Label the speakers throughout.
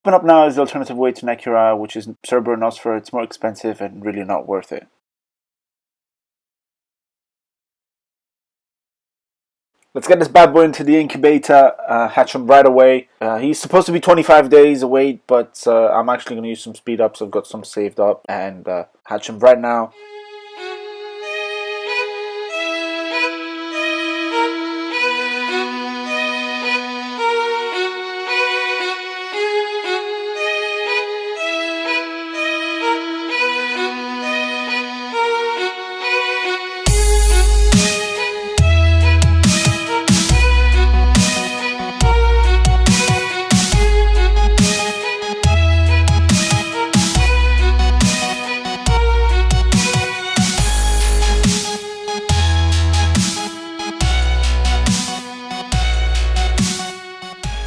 Speaker 1: Open up now is the alternative way to Necura, which is Cerber and Nosfer. It's more expensive and really not worth it. Let's get this bad boy into the incubator, hatch him right away. He's supposed to be 25 days away, but I'm actually going to use some speed ups. I've got some saved up and hatch him right now.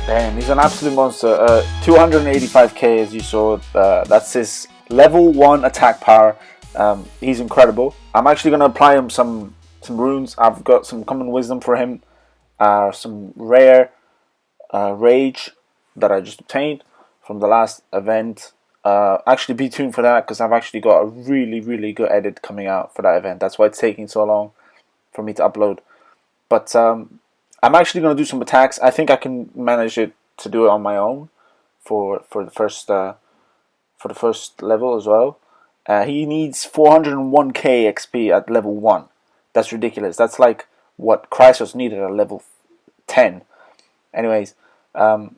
Speaker 1: Damn, he's an absolute monster. 285k as you saw. That's his level 1 attack power. He's incredible. I'm actually going to apply him some runes. I've got some common wisdom for him. Some rare rage that I just obtained from the last event. Actually be tuned for that because I've actually got a really good edit coming out for that event. That's why it's taking so long for me to upload. But I'm actually going to do some attacks. I think I can manage it to do it on my own for the first level as well. He needs 401k XP at level 1. That's ridiculous. That's like what Chrysos needed at level 10. Anyways, so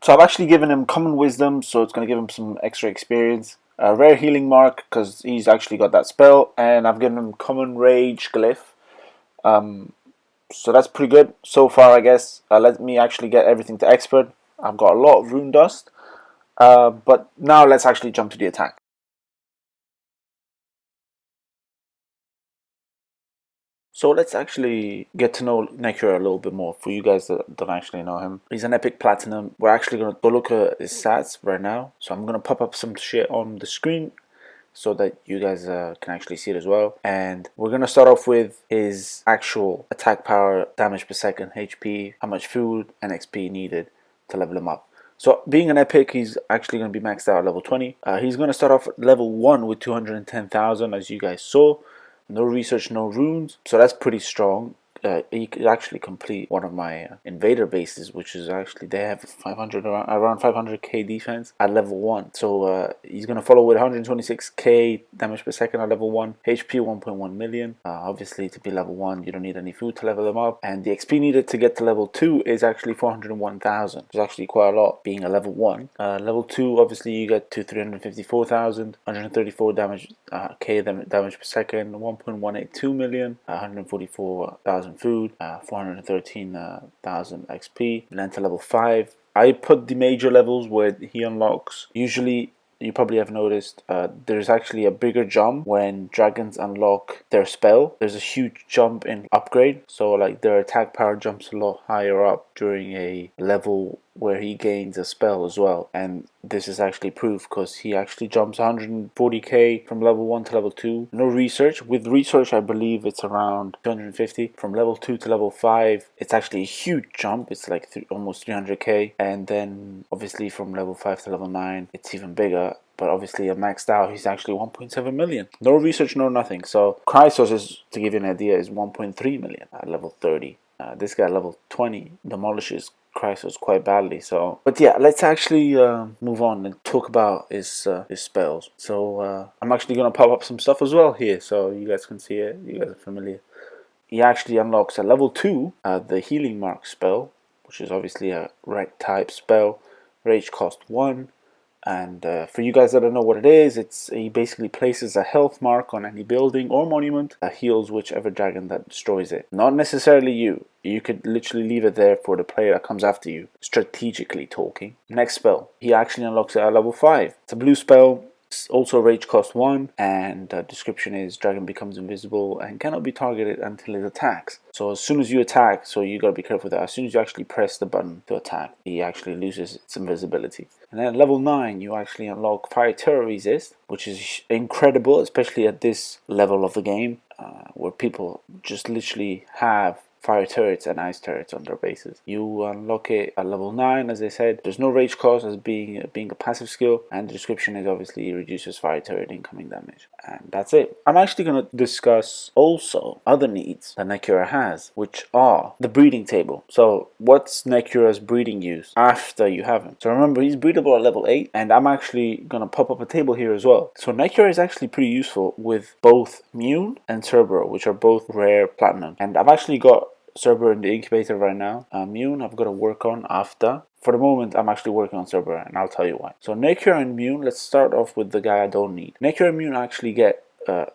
Speaker 1: I've actually given him common wisdom, so it's going to give him some extra experience. Rare healing mark because he's actually got that spell, and I've given him common rage glyph. So that's pretty good so far, I guess. Let me actually get everything to expert. I've got a lot of rune dust. But now let's actually jump to the attack. So let's actually get to know Necura a little bit more for you guys that don't actually know him. He's an epic platinum. We're actually going to go look at his stats right now. So I'm going to pop up some shit on the screen so that you guys can actually see it as well. And we're going to start off with his actual attack power, damage per second, HP, how much food and XP needed to level him up. So being an epic, he's actually going to be maxed out at level 20. He's going to start off at level 1 with 210,000 as you guys saw. No research, no runes. So that's pretty strong. He could actually complete one of my invader bases, which is actually, they have 500 around 500k defense at level 1. So he's going to follow with 126k damage per second at level 1, HP 1.1 million. Obviously to be level 1 you don't need any food to level them up, and the XP needed to get to level 2 is actually 401,000. It's actually quite a lot being a level 1. Level 2 obviously you get to 354,000, 134 damage damage per second, 1.182 million, 144,000 food, 413,000 XP. And then to level 5, I put the major levels where he unlocks. Usually, you probably have noticed, there's actually a bigger jump when dragons unlock their spell. There's a huge jump in upgrade, so like their attack power jumps a lot higher up during a level where he gains a spell as well. And this is actually proof because he actually jumps 140k from level 1 to level 2. No research. With research I believe it's around 250. From level 2 to level 5 it's actually a huge jump. It's like almost 300k. And then obviously from level 5 to level 9 it's even bigger. But obviously maxed out he's actually 1.7 million. No research, no nothing. So Chrysos is, to give you an idea, is 1.3 million at level 30. This guy level 20 demolishes Chrysos quite badly. So, but yeah, let's actually move on and talk about his spells. So I'm actually gonna pop up some stuff as well here, so you guys can see it. You guys are familiar. He actually unlocks at level 2 the healing mark spell, which is obviously a right type spell. Rage cost 1. And for you guys that don't know what it is, he basically places a health mark on any building or monument that heals whichever dragon that destroys it. Not necessarily you. You could literally leave it there for the player that comes after you, strategically talking. Next spell, he actually unlocks it at level 5. It's a blue spell. It's also rage cost 1, and description is dragon becomes invisible and cannot be targeted until it attacks. So as soon as you attack, so you gotta be careful with that, as soon as you actually press the button to attack, he actually loses its invisibility. And then at level 9 you actually unlock fire terror resist, which is incredible, especially at this level of the game, where people just literally have fire turrets and ice turrets on their bases. You unlock it at level 9, as I said. There's no rage cost as being a passive skill, and the description is obviously reduces fire turret incoming damage. And that's it. I'm actually going to discuss also other needs that Necura has, which are the breeding table. So what's Necura's breeding use after you have him? So remember, he's breedable at level 8, and I'm actually going to pop up a table here as well. So Necura is actually pretty useful with both Mune and Cerbero, which are both rare platinum. And I've actually got Cerbero in the incubator right now. Mune I've got to work on after. For the moment, I'm actually working on Cerbero, and I'll tell you why. So Necura and Mune, let's start off with the guy I don't need. Necura and Mune actually get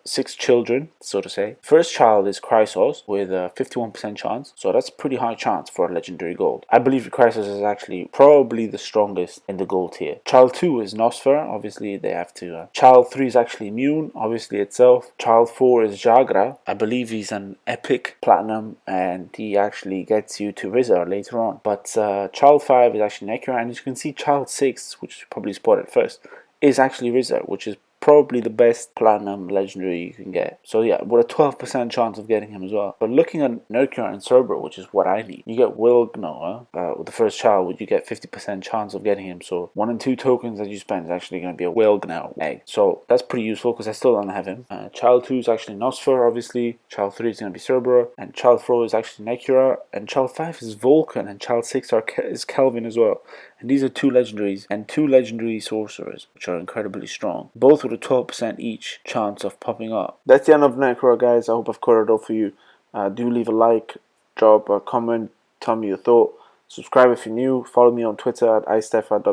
Speaker 1: 6 children, so to say. First child is Chrysos with a 51% chance, so that's a pretty high chance for a legendary gold. I believe Chrysos is actually probably the strongest in the gold tier. Child 2 is Nosfer, obviously they have to. Child 3 is actually Mune, obviously itself. Child 4 is Jagra. I believe he's an epic platinum, and he actually gets you to Rizar later on. But Child 5 is actually Necura, and as you can see, Child 6, which you probably spotted first, is actually Rizar, which is probably the best platinum legendary you can get. So yeah, with a 12% chance of getting him as well. But looking at Necura and Cerbero, which is what I need, you get Wilgnoa with the first child, you get 50% chance of getting him. So 1 and 2 tokens that you spend is actually going to be a Wilgnoa egg. So that's pretty useful because I still don't have him. Child 2 is actually Nosfer, obviously. Child 3 is going to be Cerbero, and Child 4 is actually Necura, and Child 5 is Vulcan, and Child 6 is Kelvin as well. And these are 2 legendaries and 2 legendary sorcerers, which are incredibly strong, both with a 12% each chance of popping up. That's the end of Necura, guys. I hope I've covered it all for you. Do leave a like, drop a comment, tell me your thought. Subscribe if you're new. Follow me on Twitter at iStefa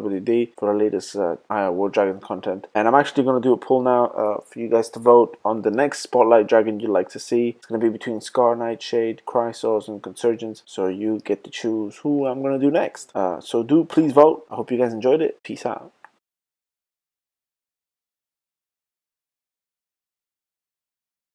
Speaker 1: for the latest World Dragon content. And I'm actually going to do a poll now for you guys to vote on the next Spotlight Dragon you'd like to see. It's going to be between Scar, Nightshade, Chrysos, and Consurgence. So you get to choose who I'm going to do next. So do please vote. I hope you guys enjoyed it. Peace out.